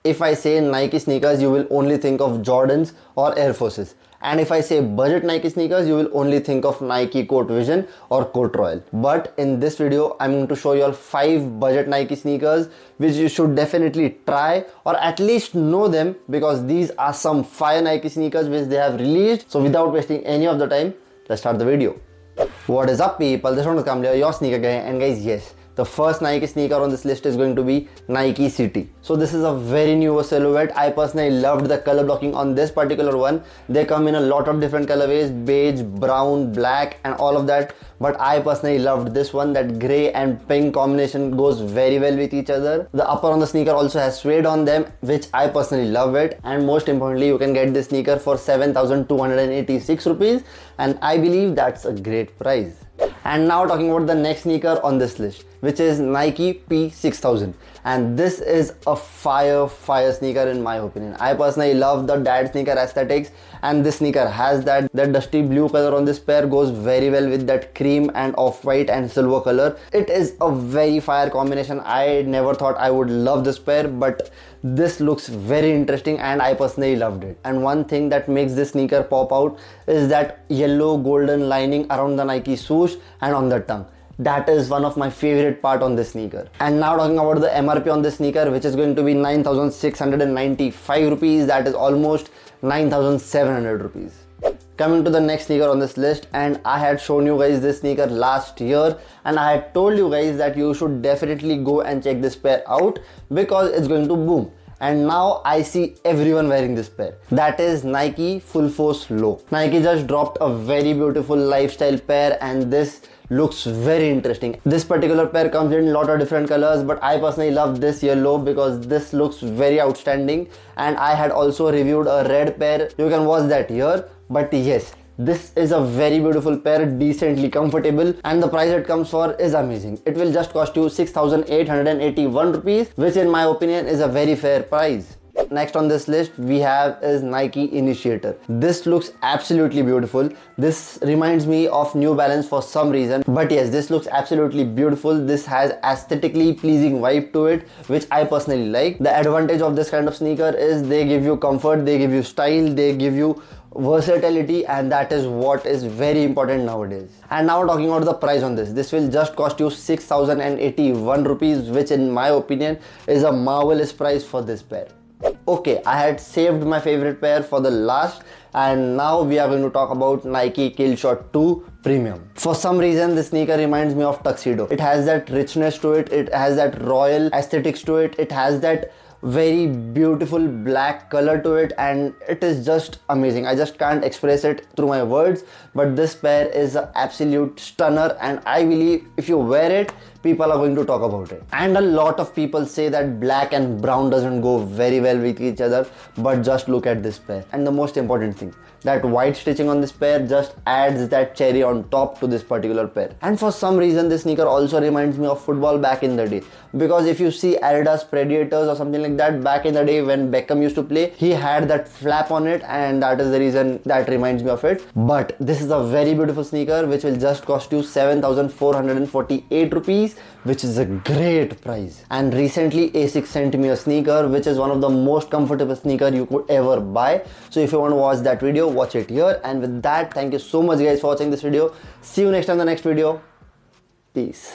If I say Nike sneakers, you will only think of Jordans or Air Forces. And if I say budget Nike sneakers, you will only think of Nike Court Vision or Court Royal. But in this video, I'm going to show you all 5 budget Nike sneakers which you should definitely try or at least know them, because these are some fire Nike sneakers which they have released. So without wasting any of the time, let's start the video. What is up, people? This one is Kamleya, your sneaker guy, and guys, yes, the first Nike sneaker on this list is going to be Nike City. So this is a very new silhouette. I personally loved the color blocking on this particular one. They come in a lot of different colorways, beige, brown, black and all of that. But I personally loved this one. That grey and pink combination goes very well with each other. The upper on the sneaker also has suede on them, which I personally love it. And most importantly, you can get this sneaker for 7,286 rupees. And I believe that's a great price. And now talking about the next sneaker on this list, which is Nike P6000, and this is a fire sneaker in my opinion. I personally love the dad sneaker aesthetics, and this sneaker has that dusty blue color on this pair goes very well with that cream and off-white and silver color. It is a very fire combination. I never thought I would love this pair, but this looks very interesting and I personally loved it. And one thing that makes this sneaker pop out is that yellow golden lining around the Nike swoosh and on the tongue. That is one of my favorite part on this sneaker. And now talking about the MRP on this sneaker, which is going to be 9,695 rupees. That is almost 9,700 rupees. Coming to the next sneaker on this list, and I had shown you guys this sneaker last year, and I had told you guys that you should definitely go and check this pair out because it's going to boom. And now I see everyone wearing this pair. That is Nike Full Force Low. Nike just dropped a very beautiful lifestyle pair, and this looks very interesting. This particular pair comes in a lot of different colors, but I personally love this yellow because this looks very outstanding. And I had also reviewed a red pair. You can watch that here. But yes, this is a very beautiful pair, decently comfortable, and the price it comes for is amazing. It will just cost you 6,881 rupees, which in my opinion is a very fair price. Next on this list we have is Nike Initiator. This looks absolutely beautiful. This reminds me of New Balance for some reason, but yes, this looks absolutely beautiful. This has aesthetically pleasing vibe to it, which I personally like. The advantage of this kind of sneaker is they give you comfort, they give you style, they give you versatility, and that is what is very important nowadays. And now talking about the price on this will just cost you 6,081 rupees, which in my opinion is a marvelous price for this pair. Okay, I had saved my favorite pair for the last, and now we are going to talk about Nike Killshot 2 Premium. For some reason this sneaker reminds me of tuxedo. It has that richness to it, it has that royal aesthetics to it, it has that very beautiful black color to it, and it is just amazing. I just can't express it through my words, but this pair is an absolute stunner, and I believe if you wear it, people are going to talk about it. And a lot of people say that black and brown doesn't go very well with each other, but just look at this pair. And the most important thing, that white stitching on this pair just adds that cherry on top to this particular pair. And for some reason this sneaker also reminds me of football back in the day, because if you see Adidas Predators or something like that, back in the day when Beckham used to play, he had that flap on it, and that is the reason that reminds me of it. But this is a very beautiful sneaker which will just cost you 7,448 rupees, which is a great price. And recently ASICS sent me a sneaker which is one of the most comfortable sneaker you could ever buy. So if you want to watch that video, watch it here. And with that, thank you so much guys for watching this video. See you next time in the next video. Peace.